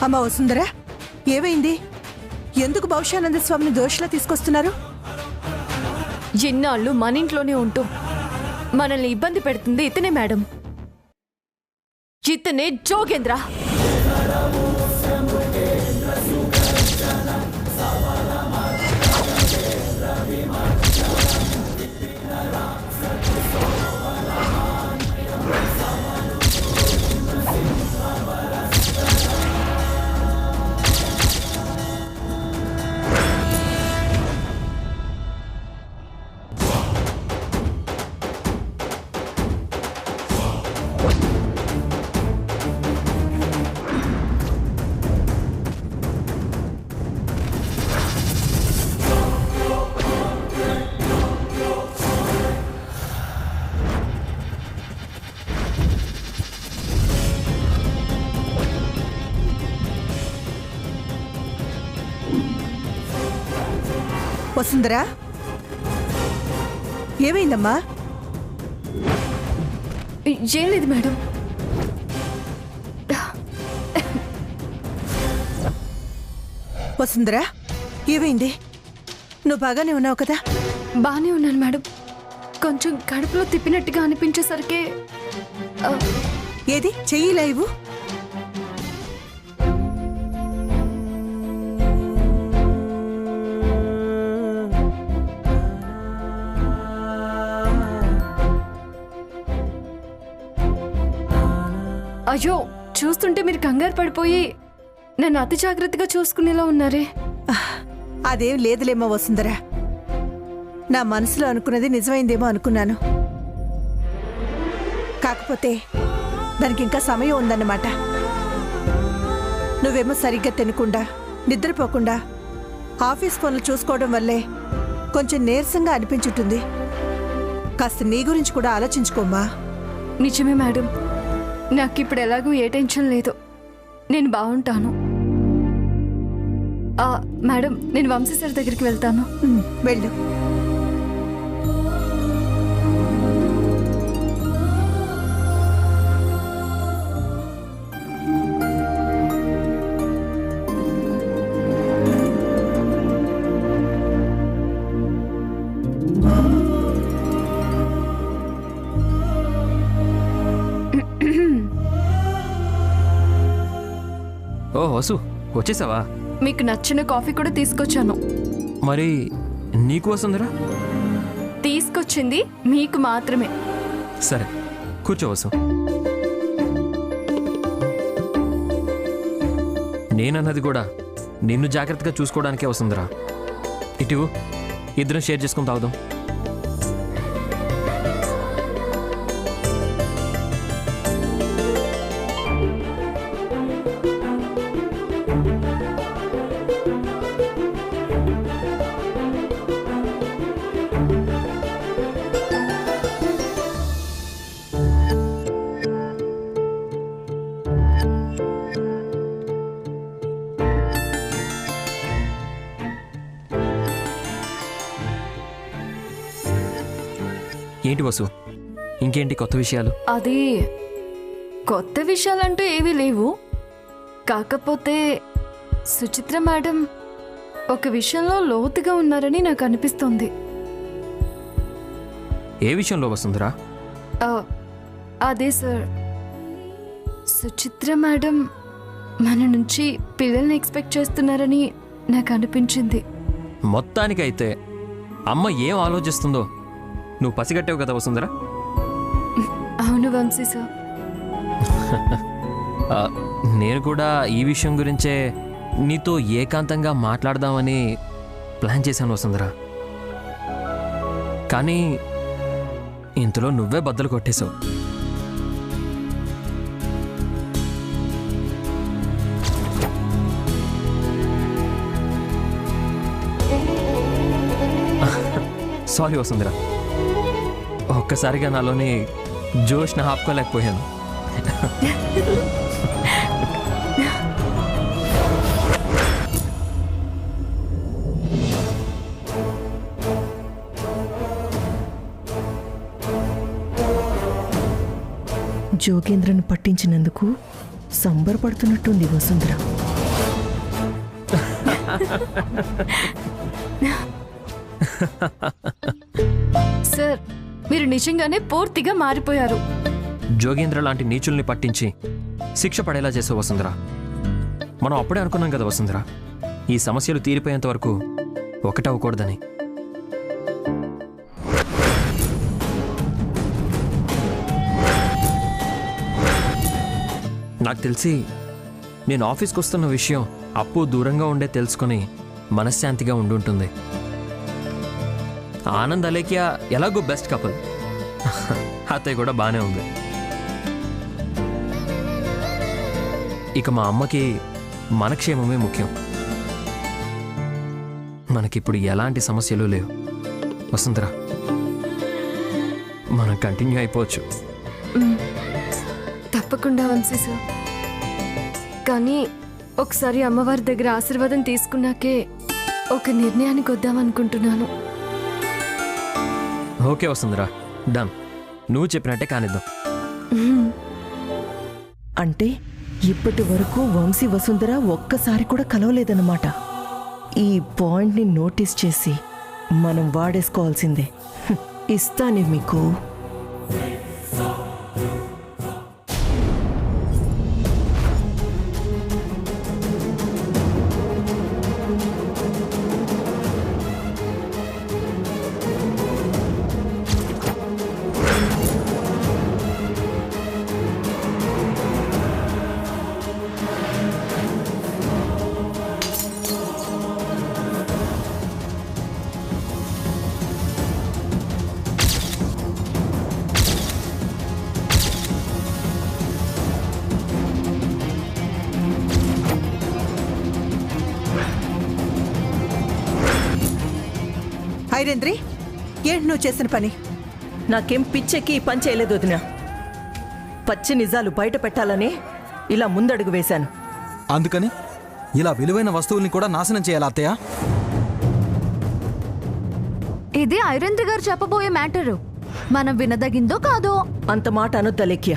అమ్మ వసుంధర, ఏమైంది? ఎందుకు భవిష్యానంద స్వామిని దోషలా తీసుకొస్తున్నారు? ఇన్నాళ్ళు మన ఇంట్లోనే ఉంటూ మనల్ని ఇబ్బంది పెడుతుంది ఇతనే మేడం. ఇతనే జోగేంద్ర. వసుంధర, ఏమైందమ్మా? ఏం లేదు మేడం. వసుంధర, ఏమైంది? నువ్వు బాగానే ఉన్నావు కదా? బానే ఉన్నాను మేడం. కొంచెం కడుపులో తిప్పినట్టుగా అనిపించేసరికి ఏది చెయ్యి లైవు? అయ్యో, చూస్తుంటే మీరు కంగారు పడిపోయి నన్ను అతి జాగ్రత్తగా చూసుకునేలా ఉన్నారే. అదేం లేదులేమ్మా వసుంధర, నా మనసులో అనుకున్నది నిజమైందేమో అనుకున్నాను. కాకపోతే దానికి ఇంకా సమయం ఉందన్నమాట. నువ్వేమో సరిగ్గా తినకుండా నిద్రపోకుండా ఆఫీస్ పనులు చూసుకోవడం వల్లే కొంచెం నీరసంగా అనిపించుంటుంది. కాస్త నీ గురించి కూడా ఆలోచించుకోమ్మా. నిజమే మేడం, నాకు ఇప్పుడు ఎలాగూ ఏ టెన్షన్ లేదు. నేను బాగుంటాను. మేడం, నేను వంశీ సార్ దగ్గరికి వెళ్తాను. వెళ్ళు. ఓ వసు, వచ్చేసావా? మీకు నచ్చిన కాఫీ కూడా తీసుకొచ్చాను. మరి నీకు వసుంధరా? తీసుకొచ్చింది మీకు మాత్రమే. సరే, కూర్చో వసు. నేనన్నది కూడా నిన్ను జాగ్రత్తగా చూసుకోవడానికే వసుంధరా. ఇటు ఇద్దరం షేర్ చేసుకుని తాగుదాం. ఏంటి వసు, ఇంకేంటి కొత్త విషయాలు? అది కొత్త విషయాలంటూ ఏవీ లేవు. కాకపోతే సుచిత్ర మేడం ఒక విషయంలో లోతుగా ఉన్నారని నాకు అనిపిస్తోంది. ఏ విషయంలో వసుంధరా? అదే సార్, సుచిత్ర మేడం మన నుంచి పిల్లల్ని ఎక్స్పెక్ట్ చేస్తున్నారని నాకు అనిపించింది. మొత్తానికైతే అమ్మ ఏం ఆలోచిస్తుందో నువ్వు పసిగట్టావు కదా వసుంధరా? అవును వంశీ సార్. నేను కూడా ఈ విషయం గురించే నీతో ఏకాంతంగా మాట్లాడదామని ప్లాన్ చేశాను వసుంధరా. కానీ ఇంతలో నువ్వే బద్దలు కొట్టేశావు. సారీ వసుంధరా, ఒక్కసారిగా నాలోని జోష్ని ఆపుకోలేకపోయాను. జోగేంద్రను పట్టించినందుకు సంబరపడుతున్నట్టుంది వసుంధర. సార్ మీరు నిజంగానే పూర్తిగా మారిపోయారు. జోగేంద్ర లాంటి నీచుల్ని పట్టించి శిక్ష పడేలా చేసే వసుంధర. మనం అప్పుడే అనుకున్నాం కదా వసుంధర, ఈ సమస్యలు తీరిపోయేంత వరకు ఒకటవ్వకూడదని. నాకు తెలిసి నేను ఆఫీస్కి వస్తున్న విషయం అప్పు దూరంగా ఉండే తెలుసుకొని మనశ్శాంతిగా ఉండుంటుంది. ఆనంద్ అలేఖ్య ఎలాగో బెస్ట్ కపుల్, అత్తయ్య కూడా బాగానే ఉంది. ఇక మా అమ్మకి మన క్షేమమే ముఖ్యం. మనకిప్పుడు ఎలాంటి సమస్యలు లేవు వసుంధర, మనం కంటిన్యూ అయిపోవచ్చు. తప్పకుండా వంశీ సార్, కానీ ఒకసారి అమ్మవారి దగ్గర ఆశీర్వాదం తీసుకున్నాకే ఒక నిర్ణయానికి వద్దామనుకుంటున్నాను. Okay Vasundhara, done. నువ్వు చెప్పినట్టే కానిద్దాం. అంటే ఇప్పటి వరకు వంశీ వసుంధర ఒక్కసారి కూడా కలవలేదన్నమాట. ఈ పాయింట్ని నోటీస్ చేసి మనం వాడేసుకోవాల్సిందే. ఇస్తానే మీకు. ఐరేంద్రి, ఏంటి నువ్వు చేసిన పని? నాకేం పిచ్చెక్కి ఈ పని చేయలేదు వదినా. పచ్చి నిజాలు బయట పెట్టాలని ఇలా ముందడుగు వేశాను. అందుకని ఇలా విలువైన వస్తువుల్ని కూడా నాశనం చేయాలా అత్తయ్య? ఇది ఐరేంద్ర గారు చెప్పబోయే మ్యాటరు. మనం వినదగిందో కాదో. అంత మాట అనొద్దు అలేఖ్య.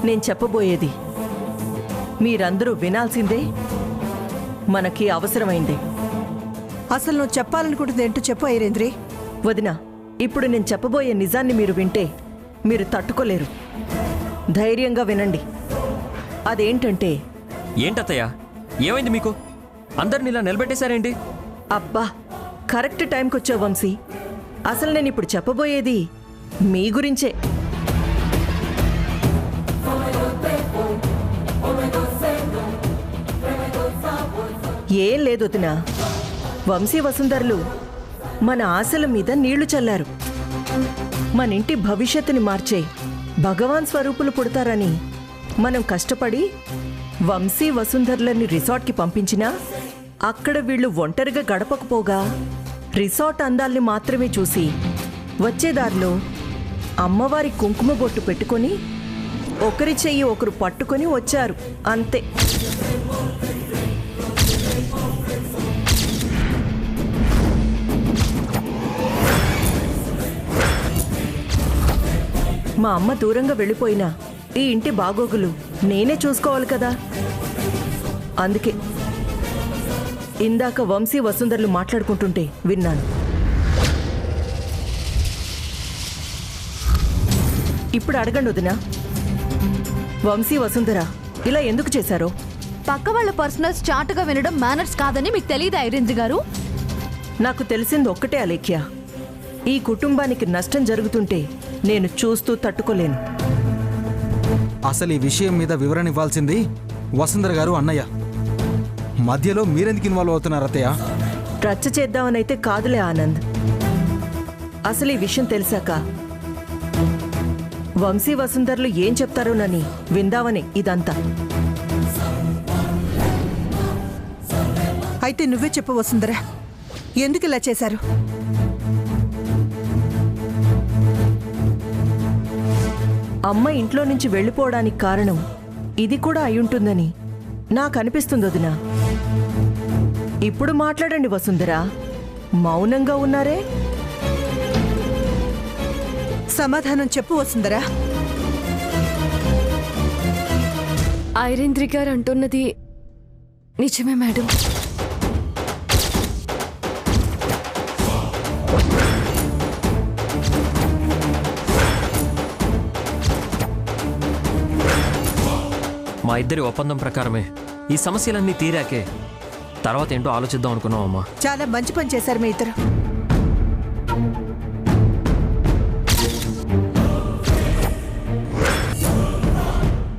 నేను చెప్పబోయేది మీరందరూ వినాల్సిందే, మనకి అవసరమైందే. అసలు నువ్వు చెప్పాలనుకుంటుంది ఏంటో చెప్పు ఐరేంద్రి. వదినా, ఇప్పుడు నేను చెప్పబోయే నిజాన్ని మీరు వింటే మీరు తట్టుకోలేరు. ధైర్యంగా వినండి. అదేంటంటే, ఏంటత్తయ్య, ఏమైంది మీకు? అందరిని ఇలా నిలబెట్టేశారేంటి? అబ్బా కరెక్ట్ టైంకి వచ్చావు వంశీ. అసలు నేను ఇప్పుడు చెప్పబోయేది మీ గురించే. ఏం లేదు వదినా, వంశీ వసుంధరలు మన ఆశల మీద నీళ్లు చల్లారు. మన ఇంటి భవిష్యత్తుని మార్చే భగవాన్ స్వరూపులు పుడతారని మనం కష్టపడి వంశీ వసుంధరలని రిసార్ట్కి పంపించినా అక్కడ వీళ్ళు ఒంటరిగా గడపకపోగా రిసార్ట్ అందాల్ని మాత్రమే చూసి వచ్చేదారిలో అమ్మవారి కుంకుమ బొట్టు పెట్టుకొని ఒకరి చెయ్యి ఒకరు పట్టుకొని వచ్చారు, అంతే. మా అమ్మ దూరంగా వెళ్ళిపోయినా ఈ ఇంటి బాగోగులు నేనే చూసుకోవాలి కదా. అందుకే ఇందాక వంశీ వసుంధరలు మాట్లాడుకుంటుంటే విన్నాను. ఇప్పుడు అడగండి వదినా, వంశీ వసుంధర ఇలా ఎందుకు చేశారో? పక్క వాళ్ళ పర్సనల్స్ చాటుగా వినడం మేనర్స్ కాదని మీకు తెలియదు ఐరేంద్ర గారు? నాకు తెలిసింది ఒక్కటే అలేఖ్య, ఈ కుటుంబానికి నష్టం జరుగుతుంటే నేను చూస్తూ తట్టుకోలేను. అసలు ఈ విషయం మీద వివరణ ఇవ్వాల్సింది వసుంధర గారు, అన్నయ్య. మధ్యలో మీరెందుకు ఇన్వాల్వ్ అవుతున్నారు అత్తయ్య? రచ్చ చేద్దామనైతే కాదులే ఆనంద్. అసలు ఈ విషయం తెలిసాక వంశీ వసుంధరలు ఏం చెప్తారోనని విందామని ఇదంతా. అయితే నువ్వే చెప్పు వసుంధర, ఎందుకు ఇలా చేశారు? అమ్మ ఇంట్లో నుంచి వెళ్ళిపోవడానికి కారణం ఇది కూడా అయ్యుంటుందని నాకు అనిపిస్తుంది వదినా. ఇప్పుడు మాట్లాడండి వసుంధర, మౌనంగా ఉన్నారే. సమాధానం చెప్పు వసుంధర. ఐరేంద్రి గారు అంటున్నది నిజమే మేడం. మా ఇద్దరి ఒప్పందం ప్రకారమే ఈ సమస్యలన్నీ తీరాకే తర్వాత ఏంటో ఆలోచిద్దాం అనుకున్నాం అమ్మా. చాలా మంచి పని చేశారు మీ ఇద్దరు.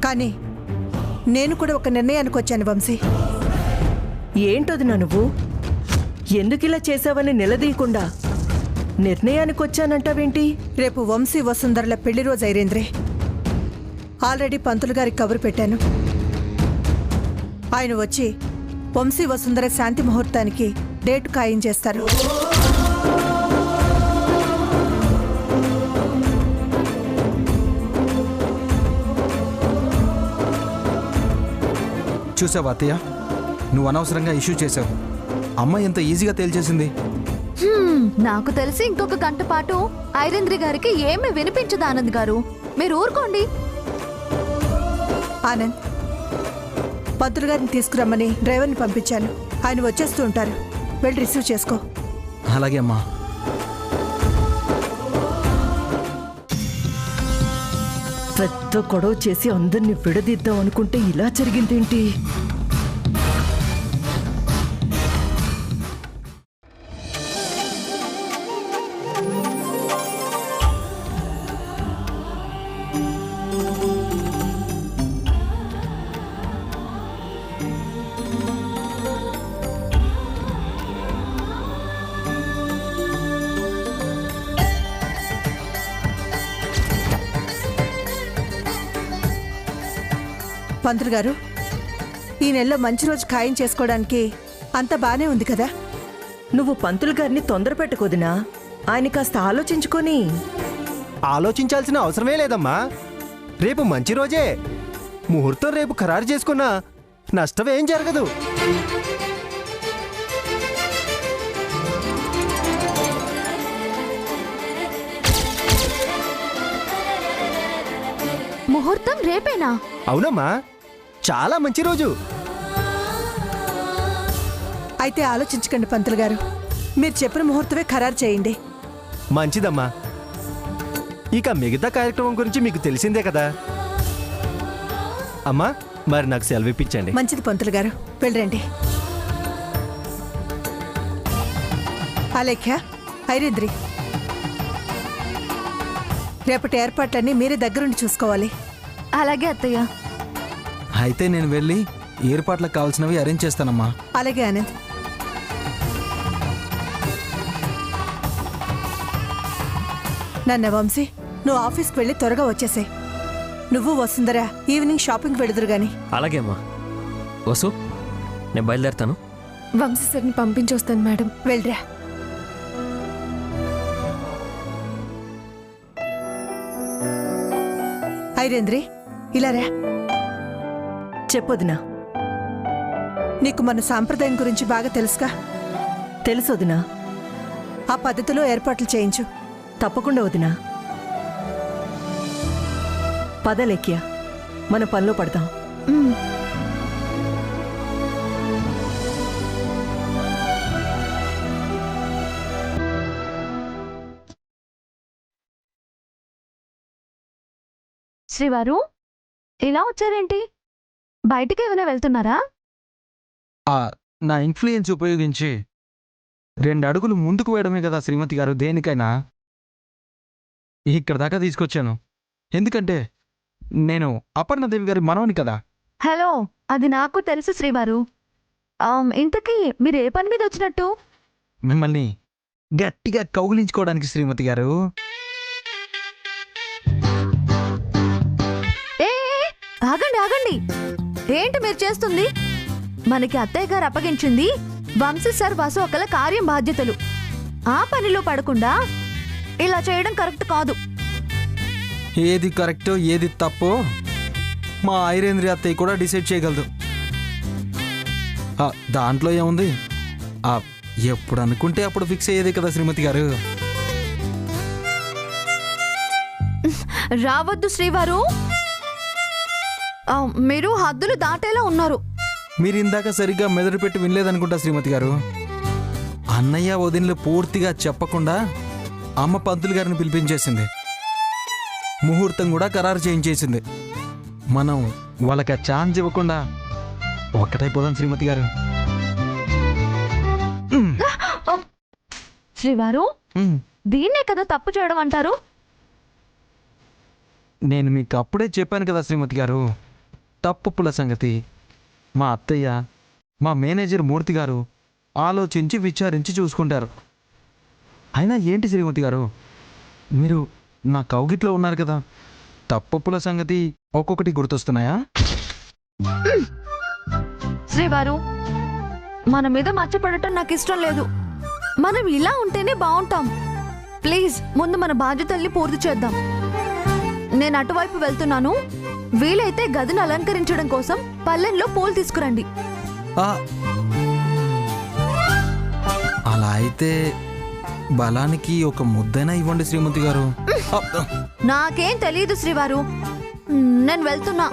కానీ నేను కూడా ఒక నిర్ణయానికి వచ్చాను వంశీ. ఏంటొదినా నువ్వు? ఎందుకు ఇలా చేసావని నిలదీయకుండా నిర్ణయానికి వచ్చానంటావేంటి? రేపు వంశీ వసుంధరల పెళ్లి రోజు ఐరేంద్రే. ఆల్రెడీ పంతులు గారికి కబురు పెట్టాను. ఆయన వచ్చి వంశీ వసుంధర శాంతి ముహూర్తానికి డేటు ఖాయం చేస్తారు. చూసావా అత్తయ్య, నువ్వు అనవసరంగా ఇష్యూ చేసావు. అమ్మ ఎంత ఈజీగా తేల్చేసింది. నాకు తెలిసి ఇంకొక గంట పాటు ఐరేంద్రి గారికి ఏమీ వినిపించదు ఆనంద్ గారు. మీరు ఊరుకోండి. ఆనంద్, పంతులు గారిని తీసుకురమ్మని డ్రైవర్ని పంపించాను. ఆయన వచ్చేస్తూ ఉంటారు. వెళ్ళి రిసీవ్ చేసుకో. అలాగే అమ్మా. పెద్ద గొడవ చేసి అందరినీ విడదీద్దాం అనుకుంటే ఇలా జరిగిందేంటి? పంతులు గారు, ఈ నెలలో మంచి రోజు ఖాయం చేసుకోవడానికి అంత బానే ఉంది కదా? నువ్వు పంతులు గారిని తొందర పెట్టకొదినా. ఆయన కాస్త ఆలోచించుకొని. ఆలోచించాల్సిన అవసరమే లేదమ్మా. రేపు మంచి రోజే. ముహూర్తం రేపు ఖరారు చేసుకున్నా నష్టమేం జరగదు. ముహూర్తం రేపేనా? అవునమ్మా, చాలా మంచి రోజు. అయితే ఆలోచించకండి పంతులు గారు. మీరు చెప్పిన ముహూర్తమే ఖరారు చేయండి. మంచిదమ్మా. ఇక మిగతా కార్యక్రమం గురించి మీకు తెలిసిందే కదా. అమ్మా, మరి నాకు సెలవు ఇప్పించండి. మంచిది పంతులు గారు, వెళ్ళండి. అలేఖ్య, ఐరేంద్రి, రేపటి ఏర్పాట్లన్నీ మీరే దగ్గరుండి చూసుకోవాలి. అలాగే అత్తయ్య. అయితే నేను వెళ్ళి ఏర్పాట్లకు కావాల్సినవి అరేంజ్ చేస్తానమ్మా. అలాగే ఆనంద్. నన్న వంశీ, నువ్వు ఆఫీస్కి వెళ్ళి త్వరగా వచ్చేసాయి. నువ్వు వసుంధరా ఈవినింగ్ షాపింగ్ వెళుదురు గాని. అలాగే అమ్మా. వసు, నేను బయలుదేరుతాను. వంశీ సార్ని పంపించొస్తాను మేడం. వెళ్ళరా. ఐరేంద్రి, ఇలా రా. చెప్పొదినా. నీకు మన సాంప్రదాయం గురించి బాగా తెలుసుగా? తెలుసొదినా. ఆ పద్ధతిలో ఏర్పాట్లు చేయించు. తప్పకుండా వదినా. పదలేఖ్య, మన పనిలో పడతాం. మ్. శ్రీవారు, ఇలా వచ్చారేంటి? బయటికి ఏమైనా వెళ్తున్నారా? నా ఇన్ఫ్లుయెన్స్ ఉపయోగించి 2 అడుగులు ముందుకు వేయడమే కదా శ్రీమతి గారు దేనికైనా. ఇక్కడ దాకా తీసుకొచ్చాను. ఎందుకంటే నేను అపర్ణదేవి గారి మనవని కదా. హలో, అది నాకు తెలుసు శ్రీవారు. ఇంతకీ మీరు ఏ పని మీద వచ్చినట్టు? మిమ్మల్ని గట్టిగా కౌగిలించుకోవడానికి శ్రీమతి గారు. ఏ ఆగండి ఆగండి. ఏంటి మీరు చేస్తుంది? మనకి అత్తయ్య గారు అప్పగించింది వంశీ సార్ వాసు ఒకళ్ళ కార్యం బాధ్యతలు. ఆ పనిలో పడకుండా ఇలా చేయడం కరెక్ట్ కాదు. ఏది కరెక్టో ఏది తప్పో మా ఐరేంద్రి అత్తయ్య కూడా డిసైడ్ చేయగలదు. దాంట్లో ఏముంది? ఎప్పుడు అనుకుంటే అప్పుడు ఫిక్స్ అయ్యేదే కదా శ్రీమతి గారు. రావద్దు శ్రీవారు. మీరు హద్దులు దాటేలా ఉన్నారు. మీరు ఇందాక సరిగ్గా మెదడు పెట్టి వినలేదనుకుంటా శ్రీమతి గారు. అన్నయ్య వదినలు పూర్తిగా చెప్పకుండా అమ్మ పంతులు గారిని పిలిపించేసింది. ముహూర్తం కూడా ఖరారు చేయించేసింది. మనం వాళ్ళకి ఆ ఛాన్స్ ఇవ్వకుండా ఒక్కటైపోదాం శ్రీమతి గారు. శ్రీవారు, దీన్నే కదా తప్పు చేయడం అంటారు. నేను మీకు అప్పుడే చెప్పాను కదా శ్రీమతి గారు, తప్పుల సంగతి మా అత్తయ్య, మా మేనేజర్ మూర్తి గారు ఆలోచించి విచారించి చూసుకుంటారు. అయినా ఏంటి శ్రీమతి గారు, మీరు నా కౌగిట్లో ఉన్నారు కదా, తప్పుల సంగతి ఒక్కొక్కటి గుర్తొస్తున్నాయా? శ్రీవారు, మన మీద మచ్చపడటం నాకు ఇష్టం లేదు. మనం ఇలా ఉంటేనే బాగుంటాం. ప్లీజ్ ముందు మన బాధ్యతల్ని పూర్తి చేద్దాం. నేను అటువైపు వెళ్తున్నాను. వీలైతే గదిని అలంకరించడం కోసం పల్లెంలో పూలు తీసుకురండి. అలా అయితే బలానికి ఒక ముద్దైనా ఇవ్వండి శ్రీమతి గారు. నాకేం తెలియదు శ్రీవారు, నేను వెళ్తున్నా.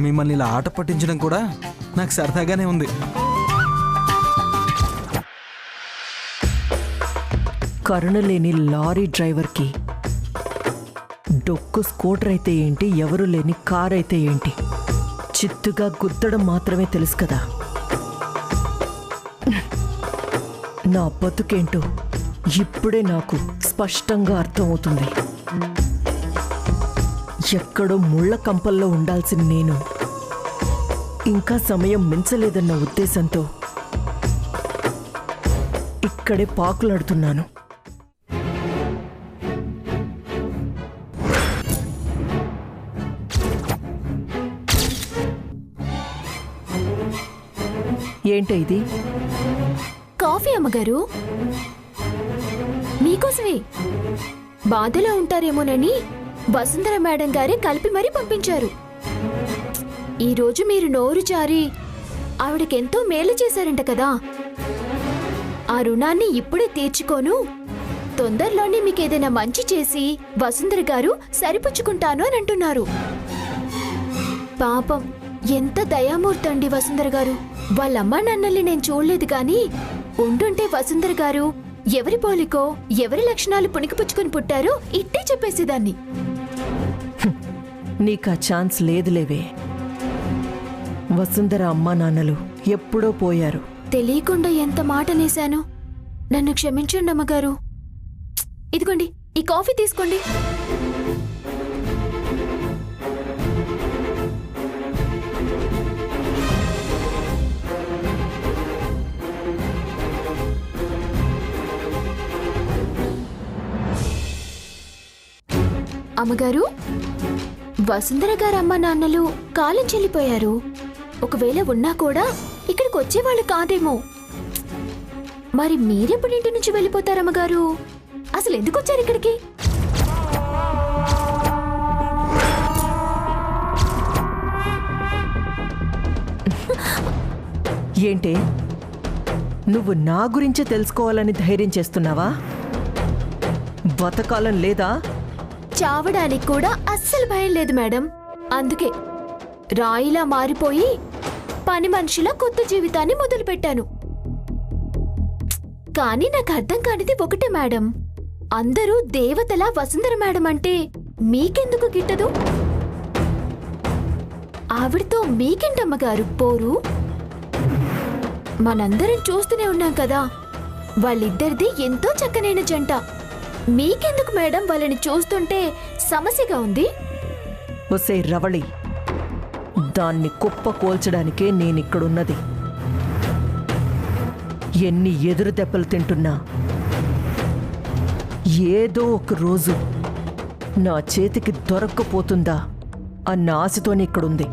మిమ్మల్ని ఇలా ఆట పట్టించడం కూడా నాకు సరదాగానే ఉంది. కరుణ లేని లారీ డ్రైవర్కి డొక్కు స్కూటర్ అయితే ఏంటి, ఎవరు లేని కార్ అయితే ఏంటి, చిత్తుగా గుద్దడం మాత్రమే తెలుసు కదా. నా బతుకేంటో ఇప్పుడే నాకు స్పష్టంగా అర్థమవుతుంది. ఎక్కడో ముళ్ళ కంపల్లో ఉండాల్సిన నేను ఇంకా సమయం మించలేదన్న ఉద్దేశంతో ఇక్కడే పాకులాడుతున్నాను. ఏంటి ఇది? కాఫీ అమ్మగారు, మీకోసమే. బాధలో ఉంటారేమోనని వసుంధర మేడం గారే కలిపి మరీ పంపించారు. ఈరోజు మీరు నోరు జారి ఆవిడకెంతో మేలు చేశారంట కదా, ఆ రుణాన్ని ఇప్పుడే తీర్చుకోను, తొందరలోనే మీకేదైనా మంచి చేసి వసుంధర గారు సరిపుచ్చుకుంటాను అని అంటున్నారు. పాపం ఎంత దయామూర్తండి వసుంధర గారు. వాళ్ళమ్మా నాన్నల్ని నేను చూడలేదు కానీ ఉండుంటే వసుంధర గారు ఎవరి పోలికో ఎవరి లక్షణాలు పుణికిపుచ్చుకుని పుట్టారో ఇట్టే చెప్పేసేదాన్ని. నీకా ఛాన్స్ లేదులేవే. వసుంధర అమ్మా నాన్నలు ఎప్పుడో పోయారు. తెలియకుండా ఎంత మాటనేశాను. నన్ను క్షమించండి అమ్మగారు. ఇదిగోండి ఈ కాఫీ తీసుకోండి. అమ్మగారు, వసుంధర గారు అమ్మ నాన్నలు కాలం చెల్లిపోయారు. ఒకవేళ ఉన్నా కూడా ఇక్కడికి వచ్చేవాళ్ళు కాదేమో. మరి మీరెప్పుడు ఇంటి నుంచి వెళ్ళిపోతారమ్మగారు? అసలు ఎందుకు వచ్చారు ఇక్కడికి? ఏంటి, నువ్వు నా గురించే తెలుసుకోవాలని ధైర్యం చేస్తున్నావా? బతకాలం లేదా? చావడానికి కూడా అస్సలు భయం లేదు మేడం. అందుకే రాయిలా మారిపోయి పని మనిషిలా కొత్త జీవితాన్ని మొదలుపెట్టాను. కానీ నాకు అర్థం కానిది ఒకటే మేడం, అందరూ దేవతలా వసుంధర మేడం అంటే మీకెందుకు గిట్టదు? ఆవిడతో మీకేంటమ్మగారు పోరు? మనందరం చూస్తూనే ఉన్నాం కదా, వాళ్ళిద్దరిది ఎంతో చక్కనైన జంట. మీకెందుకు మేడం వాళ్ళని చూస్తుంటే సమస్యగా ఉంది? ఒసే రవళి, దాన్ని కుప్ప కోల్చడానికే నేనిక్కడున్నది. ఎన్ని ఎదురు దెబ్బలు తింటున్నా ఏదో ఒక రోజు నా చేతికి దొరక్కపోతుందా అన్న ఆశతోనే ఇక్కడుంది.